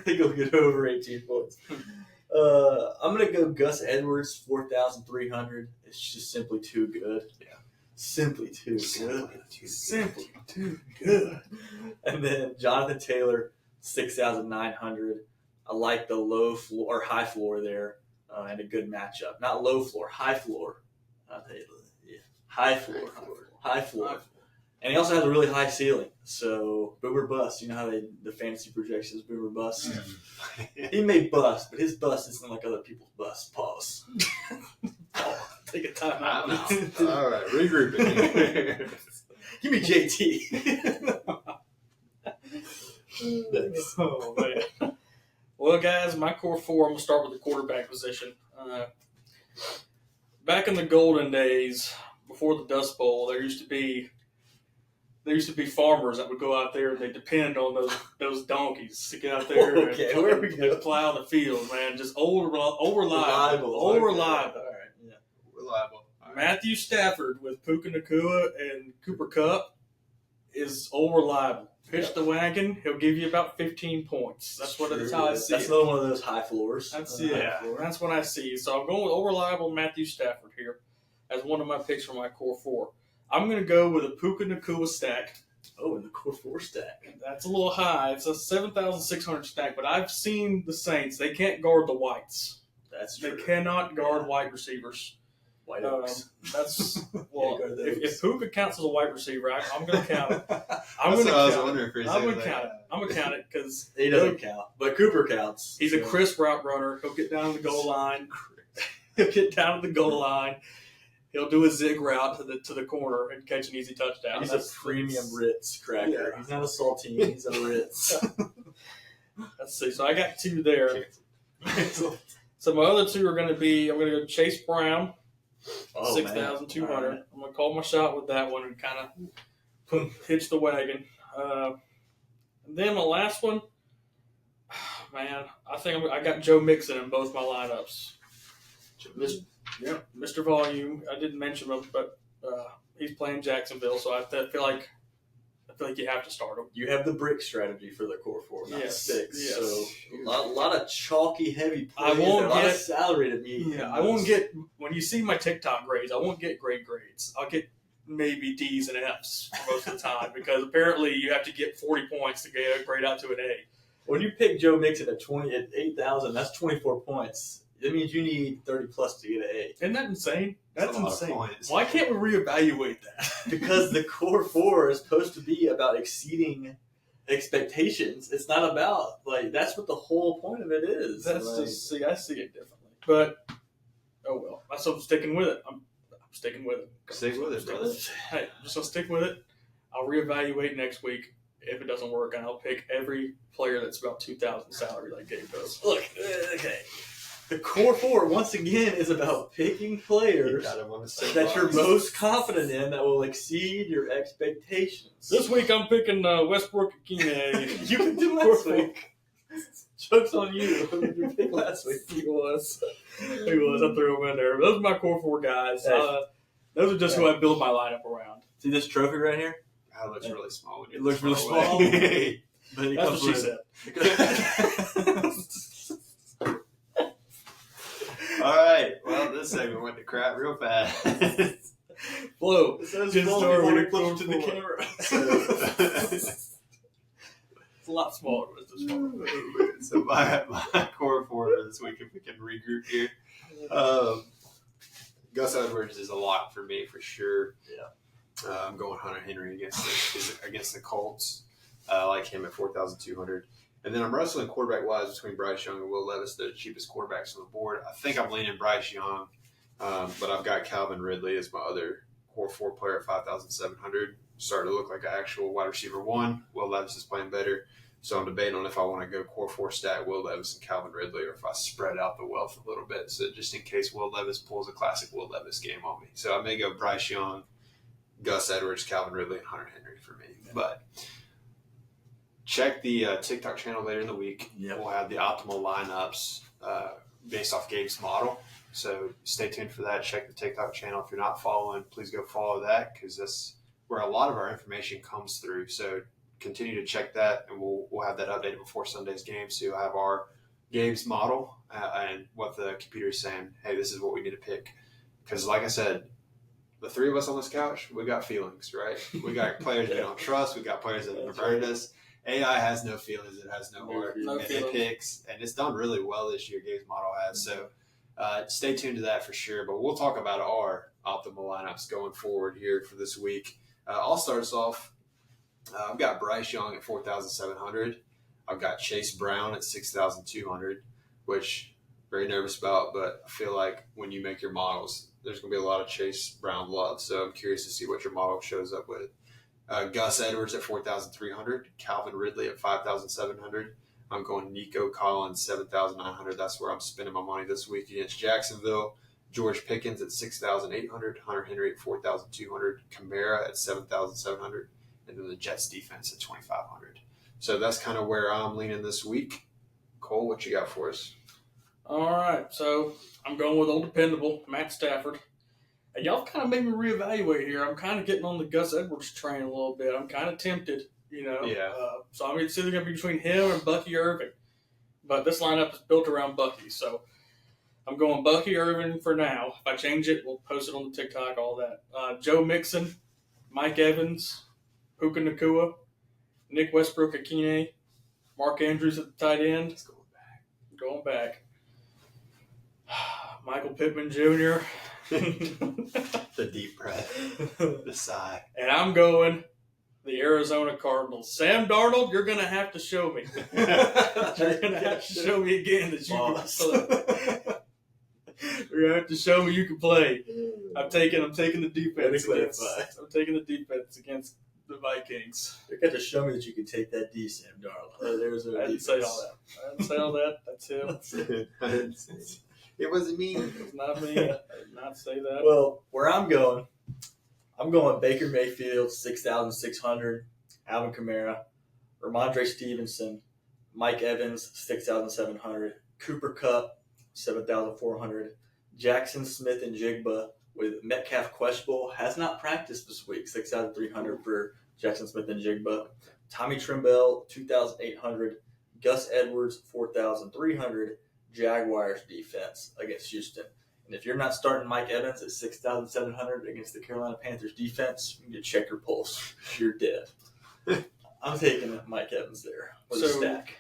Speaker 3: he'll get over 18 points. I'm going to go Gus Edwards, 4,300. It's just simply too good. Yeah. Simply too good. And then Jonathan Taylor, 6,900. I like the low floor or high floor there. And a good matchup. Not low floor, high floor. I'll tell you, high floor. And he also has a really high ceiling. So, boomer bust. You know how the fantasy projections boomer bust? He may bust, but his bust isn't like other people's bust. Pause. Take a time out.
Speaker 2: All right, regrouping.
Speaker 3: Give me JT.
Speaker 1: Oh, man. Well, guys, my Core 4, I'm going to start with the quarterback position. Back in the golden days, before the Dust Bowl, there used to be farmers that would go out there and they depend on those donkeys to get out there and plow the field, man. Just reliable.
Speaker 2: All right. Yeah. Reliable. All right.
Speaker 1: Matthew Stafford with Puka Nacua and Cooper Kupp is old reliable. Pitch the wagon, he'll give you about 15 points. That's how I see it.
Speaker 3: That's another one of those high floors.
Speaker 1: That's what I see. So I'm going with old reliable Matthew Stafford here as one of my picks for my Core 4. I'm going to go with a Puka Nacua stack.
Speaker 3: Oh, in the Core 4 stack.
Speaker 1: That's a little high. It's a 7,600 stack, but I've seen the Saints. They can't guard the whites.
Speaker 3: That's true.
Speaker 1: They cannot guard white receivers.
Speaker 3: White Oaks.
Speaker 1: If Puka counts as a white receiver, I'm going to count it. I'm going to count it because
Speaker 3: he doesn't count, but Cooper counts.
Speaker 1: He's a crisp route runner. He'll get down to the goal line. He'll do a zig route to the corner and catch an easy touchdown.
Speaker 3: He's a premium Ritz cracker. Yeah. He's not a saltine. He's a Ritz.
Speaker 1: Let's see. So I got 2 there. So my other 2 are going to be, I'm going to go Chase Brown. 6,200. Right. I'm going to call my shot with that one and kind of hitch the wagon. And then my last one, man, I think I got Joe Mixon in both my lineups. Mr. Volume. I didn't mention him, but he's playing Jacksonville, so I feel like you have to start him.
Speaker 3: You have the brick strategy for the Core 4, not
Speaker 1: yes,
Speaker 3: 6.
Speaker 1: Yes.
Speaker 3: So a lot of chalky, heavy plays.
Speaker 1: I won't get
Speaker 3: salary to me.
Speaker 1: Yeah, I won't get when you see my TikTok grades. I won't get great grades. I'll get maybe D's and F's for most of the time because apparently you have to get 40 points to get a grade out to an A.
Speaker 3: When you pick Joe Mixon at 8,000, that's 24 points. That means you need 30 plus to get an A.
Speaker 1: Isn't that insane? That's
Speaker 2: a lot of
Speaker 1: insane.
Speaker 2: points.
Speaker 1: Why can't we reevaluate that?
Speaker 3: Because the core four is supposed to be about exceeding expectations. It's not about, that's what the whole point of it is.
Speaker 1: I see it differently. But, oh well. I'm sticking with it. I'm sticking with it.
Speaker 2: Stick with it, brother.
Speaker 1: Hey, I'm just going to stick with it. I'll reevaluate next week if it doesn't work, and I'll pick every player that's about 2,000 salary like Gabe does.
Speaker 3: Look, okay. The core four, once again, is about picking players that you're most confident in that will exceed your expectations.
Speaker 1: This week I'm picking Westbrook Akine.
Speaker 3: You can do last week. Joke's on you. Who did you pick last week?
Speaker 1: He was. I threw him in there. Those are my core four guys.
Speaker 3: Hey.
Speaker 1: Those are just who I build my lineup around.
Speaker 3: See this trophy right here?
Speaker 2: That looks really small. When
Speaker 3: It looks really
Speaker 2: far
Speaker 3: small.
Speaker 2: away.
Speaker 3: But it
Speaker 1: That's
Speaker 3: comes
Speaker 1: what she
Speaker 3: with
Speaker 1: said.
Speaker 2: All right. Well, this segment went to crap real fast.
Speaker 1: Flo,
Speaker 3: It says
Speaker 1: just
Speaker 3: small
Speaker 1: start
Speaker 3: before
Speaker 1: with
Speaker 3: it close
Speaker 1: to
Speaker 3: to
Speaker 1: the
Speaker 3: the
Speaker 1: camera. It's a lot smaller. It's just smaller.
Speaker 2: So my core four for this week, if we can regroup here. Gus Edwards is a lot for me for sure.
Speaker 3: Yeah.
Speaker 2: I'm going Hunter Henry against the Colts. I like him at 4,200. And then I'm wrestling quarterback-wise between Bryce Young and Will Levis, the cheapest quarterbacks on the board. I think I'm leaning Bryce Young, but I've got Calvin Ridley as my other core four player at 5,700. Starting to look like an actual wide receiver one. Will Levis is playing better. So I'm debating on if I want to go core four stat Will Levis and Calvin Ridley or if I spread out the wealth a little bit. So just in case Will Levis pulls a classic Will Levis game on me. So I may go Bryce Young, Gus Edwards, Calvin Ridley, and Hunter Henry for me.
Speaker 3: Yeah.
Speaker 2: But check the TikTok channel later in the week.
Speaker 3: Yep.
Speaker 2: We'll have the optimal lineups based off Gabe's model. So stay tuned for that. Check the TikTok channel. If you're not following, please go follow that because that's where a lot of our information comes through. So continue to check that, and we'll have that updated before Sunday's game. So you'll have our Gabe's model and what the computer is saying. Hey, this is what we need to pick. Because like I said, the three of us on this couch, we got feelings, right? We got players we don't trust. We got players that have burned us. AI has no feelings. It has no heart.
Speaker 1: No
Speaker 2: and
Speaker 1: feelings.
Speaker 2: it picks. And it's done really well this year, Gabe's model has. So stay tuned to that for sure. But we'll talk about our optimal lineups going forward here for this week. I'll start us off. I've got Bryce Young at 4,700. I've got Chase Brown at 6,200, which I'm very nervous about. But I feel like when you make your models, there's going to be a lot of Chase Brown love. So I'm curious to see what your model shows up with. Gus Edwards at 4,300. Calvin Ridley at 5,700. I'm going Nico Collins, 7,900. That's where I'm spending my money this week against Jacksonville. George Pickens at 6,800. Hunter Henry at 4,200. Kamara at 7,700. And then the Jets defense at 2,500. So that's kind of where I'm leaning this week. Cole, what you got for us?
Speaker 1: All right, so I'm going with old dependable Matt Stafford. And y'all kind of made me reevaluate here. I'm kind of getting on the Gus Edwards train a little bit. I'm kind of tempted,
Speaker 2: Yeah.
Speaker 1: So I mean, it's either going to be between him or Bucky Irving. But this lineup is built around Bucky, so I'm going Bucky Irving for now. If I change it, we'll post it on the TikTok, all that. Joe Mixon, Mike Evans, Puka Nacua, Nick Westbrook Akine, Mark Andrews at the tight end.
Speaker 2: Let's go back.
Speaker 1: Going back. Michael Pittman Jr.
Speaker 2: The deep breath. The sigh.
Speaker 1: And I'm going the Arizona Cardinals. Sam Darnold, you're going to have to show me. You're going to have to show me again that you can play. You're going to have to show me you can play. I'm taking the defense against. I'm taking the defense against the Vikings.
Speaker 3: You got to show me that you can take that D, Sam Darnold. There's
Speaker 1: I didn't say all that. I didn't say all that. That's him.
Speaker 2: It wasn't me.
Speaker 1: It's not me. I did not say that.
Speaker 3: Well, where I'm going Baker Mayfield, 6,600, Alvin Kamara, Ramondre Stevenson, Mike Evans, 6,700, Cooper Kupp, 7,400, Jackson Smith and Jigba with Metcalf questionable, has not practiced this week, 6,300 for Jackson Smith and Jigba, Tommy Tremble, 2,800, Gus Edwards, 4,300, Jaguars defense against Houston. And if you're not starting Mike Evans at 6,700 against the Carolina Panthers defense, you need to check your pulse. You're dead. I'm taking Mike Evans there with a stack.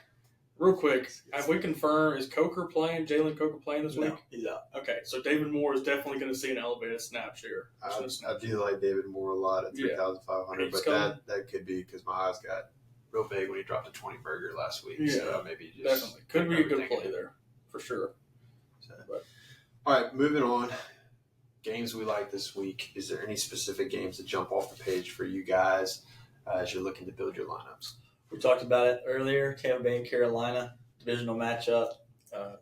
Speaker 1: Real quick, have we confirmed, is Coker playing, Jalen Coker playing this week?
Speaker 3: No, he's out.
Speaker 1: Okay, so David Moore is definitely going to see an elevated snap share.
Speaker 2: I do like David Moore a lot at 3,500, but that could be because my eyes got real big when he dropped a 20 burger last week.
Speaker 1: Yeah,
Speaker 2: so maybe just
Speaker 1: definitely. Could be a good play there, for sure.
Speaker 2: So, all right, moving on. Games we like this week. Is there any specific games that jump off the page for you guys as you're looking to build your lineups?
Speaker 3: We talked about it earlier. Tampa Bay and Carolina, divisional matchup.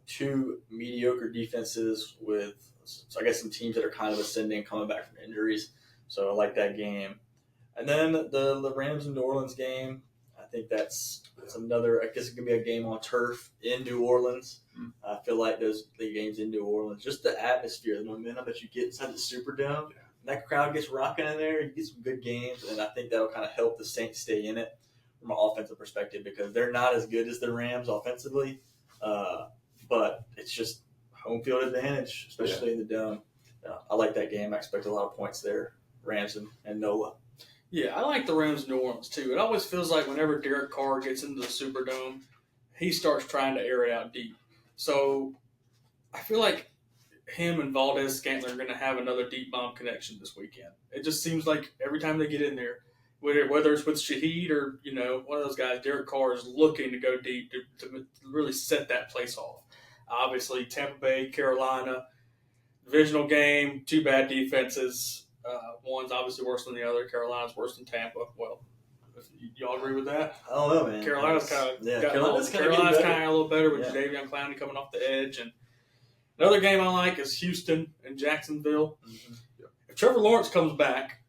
Speaker 3: Two mediocre defenses with, I guess, some teams that are kind of ascending, coming back from injuries. So I like that game. And then the Rams and New Orleans game. I think that's another. I guess it could be a game on turf in New Orleans. I feel like the games in New Orleans, just the atmosphere, the momentum that you get inside the Superdome. Yeah. That crowd gets rocking in there. You get some good games, and I think that'll kind of help the Saints stay in it from an offensive perspective because they're not as good as the Rams offensively. But it's just home field advantage, especially in the Dome. I like that game. I expect a lot of points there. Rams and Nola.
Speaker 1: Yeah, I like the Rams New Orleans too. It always feels like whenever Derek Carr gets into the Superdome, he starts trying to air it out deep. So I feel like him and Valdez-Scantling are going to have another deep bomb connection this weekend. It just seems like every time they get in there, whether it's with Shaheed or one of those guys, Derek Carr is looking to go deep to really set that place off. Obviously, Tampa Bay, Carolina, divisional game, two bad defenses. One's obviously worse than the other. Carolina's worse than Tampa. Well, y'all agree with that?
Speaker 3: I don't know, man.
Speaker 1: Carolina's kind of
Speaker 3: Carolina's kind of
Speaker 1: a little better with Jadeveon Clowney coming off the edge. And another game I like is Houston and Jacksonville. Mm-hmm. If Trevor Lawrence comes back,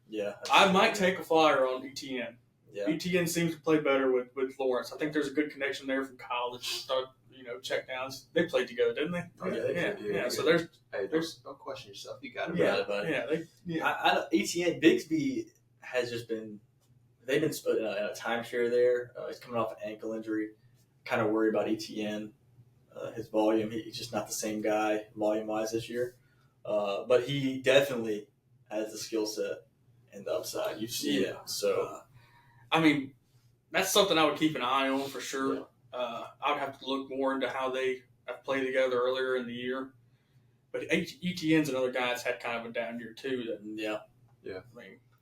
Speaker 1: I might take a flyer on ETN. Yeah. ETN seems to play better with Lawrence. I think there's a good connection there from college. Check downs. They played together, didn't they?
Speaker 2: Oh, yeah.
Speaker 1: So there's
Speaker 2: don't question yourself. You got it.
Speaker 3: Yeah, buddy. ETN Bigsby has just been. They've been in a timeshare there. He's coming off an ankle injury. Kind of worried about ETN. His volume. He's just not the same guy volume-wise this year. But he definitely has the skill set and the upside. You see it. So,
Speaker 1: that's something I would keep an eye on for sure. Yeah. I would have to look more into how they have played together earlier in the year. But ETN's another guy that's had kind of a down year too.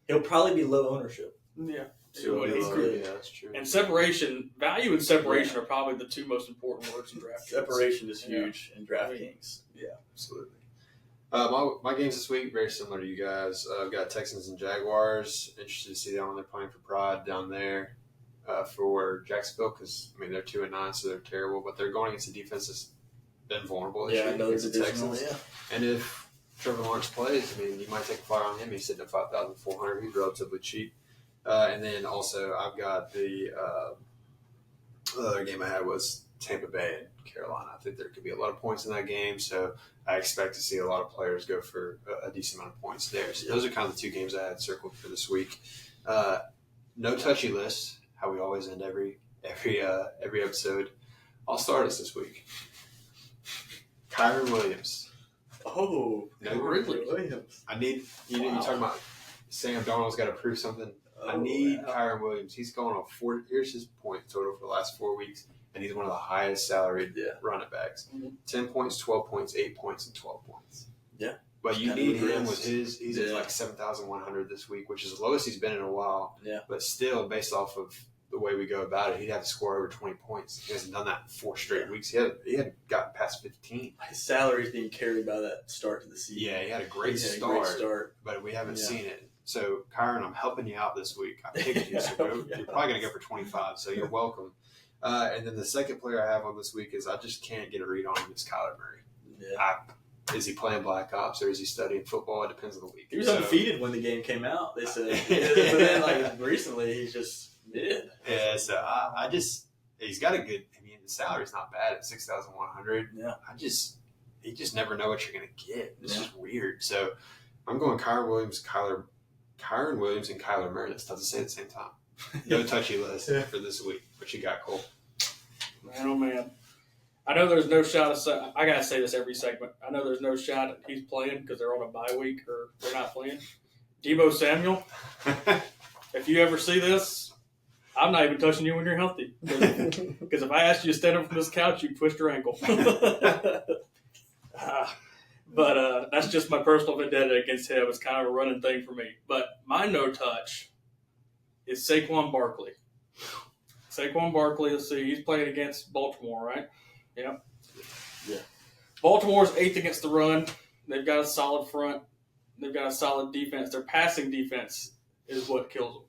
Speaker 3: He'll probably be low ownership.
Speaker 1: Yeah.
Speaker 2: That's true.
Speaker 1: And value and separation are probably the two most important words in DraftKings.
Speaker 3: Separation is huge in DraftKings.
Speaker 2: Yeah, absolutely. My games this week, very similar to you guys. I've got Texans and Jaguars. Interested to see them when they're playing for pride down there for Jacksonville because, they're 2-9, so they're terrible. But they're going against a defense that's been vulnerable this year against the Texans. Yeah. And if Trevor Lawrence plays, you might take a flyer on him. He's sitting at 5,400. He's relatively cheap. And then also I've got the other game I had was Tampa Bay and Carolina. I think there could be a lot of points in that game, so I expect to see a lot of players go for a decent amount of points there. So those are kind of the two games I had circled for this week. No touchy list, how we always end every episode. I'll start us this week. Kyren Williams.
Speaker 3: Oh,
Speaker 1: no, really?
Speaker 3: Williams.
Speaker 2: I need you talking about Sam Darnold's got to prove something. I need Kyren Williams. He's going on 4. Here's his point total for the last 4 weeks, and he's one of the highest salaried running backs. Mm-hmm. 10 points, 12 points, 8 points, and 12 points.
Speaker 3: Yeah.
Speaker 2: But you need him with his. He's at like 7,100 this week, which is the lowest he's been in a while. Yeah. But still, based off of the way we go about it, he'd have to score over 20 points. He hasn't done that in 4 straight weeks. He hadn't gotten past 15.
Speaker 3: His salary is being carried by that start to the season.
Speaker 2: Yeah, he had a great start, but we haven't seen it. So, Kyron, I'm helping you out this week. I picked you, so you're probably going to go for 25, so you're welcome. And then the second player I have on this week is I just can't get a read on him. It's Kyler Murray. Yeah. Is he playing Black Ops or is he studying football? It depends on the week.
Speaker 3: He was undefeated when the game came out, they said. But then, recently, he's just mid.
Speaker 2: Yeah, so he's got a good, the salary's not bad at 6,100.
Speaker 3: Yeah.
Speaker 2: You just never know what you're going to get. It's just weird. So, I'm going Kyron Williams, and Kyler Murray. That's tough to say at the same time. No touchy list for this week. What you got, Cole?
Speaker 1: Man, oh man. I know there's no shot of. I gotta say this every segment. I know there's no shot that he's playing because they're on a bye week or they're not playing. Debo Samuel, if you ever see this, I'm not even touching you when you're healthy. Because if I asked you to stand up from this couch, you'd twist your ankle. But that's just my personal vendetta against him. It's kind of a running thing for me. But my no touch is Saquon Barkley. Saquon Barkley, let's see, he's playing against Baltimore, right? Yep.
Speaker 3: Yeah.
Speaker 1: Baltimore's 8th against the run. They've got a solid front. They've got a solid defense. Their passing defense is what kills them.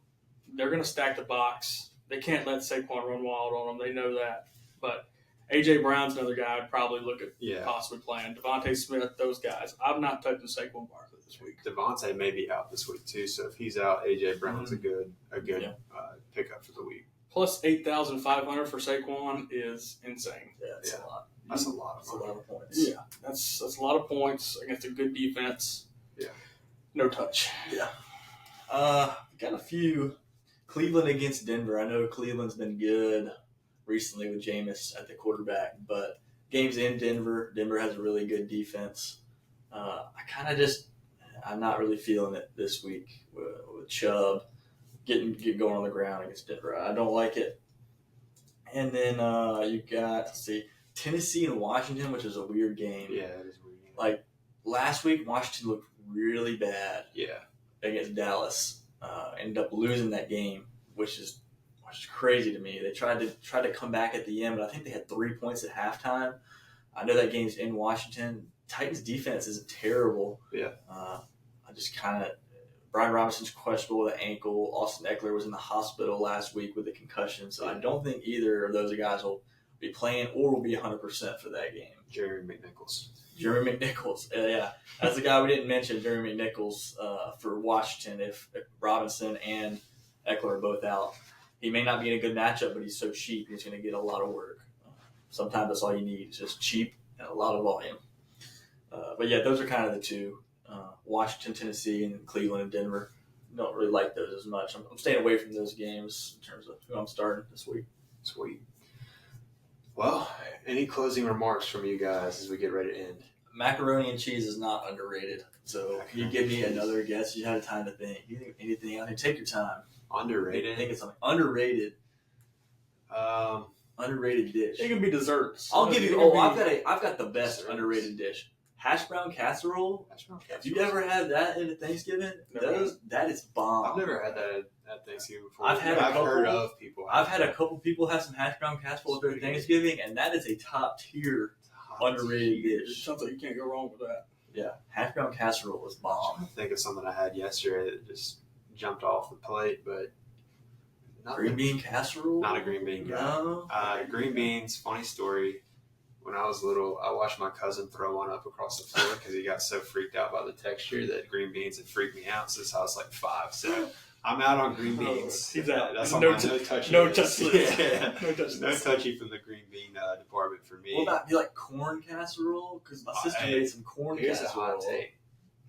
Speaker 1: They're going to stack the box. They can't let Saquon run wild on them. They know that. But A.J. Brown's another guy I'd probably look at possibly playing. Devontae Smith, those guys. I'm not touching Saquon Barkley this week.
Speaker 2: Devontae may be out this week too, so if he's out, A.J. Brown's a good pickup for the week.
Speaker 1: Plus 8,500 for Saquon is insane.
Speaker 3: Yeah, that's a lot.
Speaker 2: That's a lot
Speaker 3: of points.
Speaker 1: Yeah, that's a lot of points against a good defense.
Speaker 2: Yeah.
Speaker 1: No touch.
Speaker 3: Yeah. Got a few. Cleveland against Denver. I know Cleveland's been good recently with Jameis at the quarterback, but games in Denver. Denver has a really good defense. I'm not really feeling it this week with Chubb getting going on the ground against Denver. I don't like it. And then you got, Tennessee and Washington, which is a weird game.
Speaker 2: Yeah, it is weird.
Speaker 3: Like last week, Washington looked really bad.
Speaker 2: Yeah.
Speaker 3: Against Dallas. Ended up losing that game, which is crazy to me. They tried to come back at the end, but I think they had 3 points at halftime. I know that game's in Washington. Titans defense isn't terrible.
Speaker 2: Yeah.
Speaker 3: I just kind of Brian Robinson's questionable with an ankle. Austin Eckler was in the hospital last week with a concussion, so I don't think either of those guys will be playing or will be 100% for that game.
Speaker 2: Jerry McNichols.
Speaker 3: Yeah. That's the guy we didn't mention, Jerry McNichols, for Washington. If Robinson and Eckler are both out, he may not be in a good matchup, but he's so cheap, he's going to get a lot of work. Sometimes that's all you need. It's just cheap and a lot of volume. But yeah, those are kind of the two. Washington, Tennessee, and Cleveland and Denver. Don't really like those as much. I'm staying away from those games in terms of who I'm starting this week.
Speaker 2: Sweet. Well, any closing remarks from you guys as we get ready to end?
Speaker 3: Macaroni and cheese is not underrated. So if you give me another guess, you had time to think. You think anything else? Take your time.
Speaker 2: Underrated?
Speaker 3: I think it's something underrated. Underrated dish.
Speaker 1: It can be desserts.
Speaker 3: I'll give you. I've got the best desserts. Underrated dish. Hash brown casserole. Have you ever had that in a Thanksgiving? That is bomb.
Speaker 2: I've never had that at Thanksgiving before.
Speaker 3: I've heard
Speaker 2: of people.
Speaker 3: I've had a couple people have some hash brown casserole during Thanksgiving, and that is a top tier underrated dish.
Speaker 1: Sounds like you can't go wrong with that.
Speaker 3: Yeah, hash brown casserole is bomb.
Speaker 2: I think of something I had yesterday that just jumped off the plate, but
Speaker 3: green bean casserole.
Speaker 2: Not a green bean guy.
Speaker 3: No.
Speaker 2: Green beans. Funny story. When I was little, I watched my cousin throw one up across the floor because he got so freaked out by the texture that green beans had freaked me out since I was like 5. So I'm out on green beans.
Speaker 1: He's out.
Speaker 2: That's on my no touchy.
Speaker 1: No touchy.
Speaker 2: Yeah. No touchy from the green bean department for me.
Speaker 3: What about be like corn casserole? Because my sister made some corn casserole.
Speaker 2: Here's a hot take.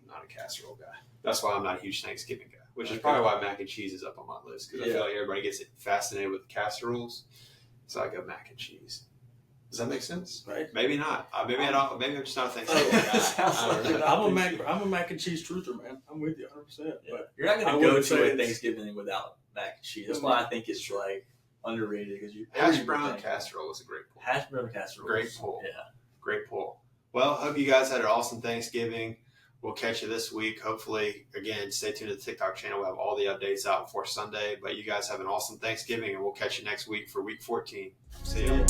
Speaker 2: I'm not a casserole guy. That's why I'm not a huge Thanksgiving guy. Which is probably why mac and cheese is up on my list because I feel like everybody gets fascinated with casseroles. So I go mac and cheese. Does that make sense?
Speaker 1: Right.
Speaker 2: Maybe not. Maybe I'm just not a Thanksgiving guy.
Speaker 1: I'm a mac and cheese truther, man. I'm with you 100%. But
Speaker 3: you're not going to go to a Thanksgiving without mac and cheese. That's why I think it's like underrated because
Speaker 2: hash brown casserole is a great pull.
Speaker 3: Hash brown casserole.
Speaker 2: Great pull.
Speaker 3: Yeah.
Speaker 2: Great pull. Well, hope you guys had an awesome Thanksgiving. We'll catch you this week. Hopefully, again, stay tuned to the TikTok channel. We'll have all the updates out before Sunday. But you guys have an awesome Thanksgiving, and we'll catch you next week for Week 14. See ya.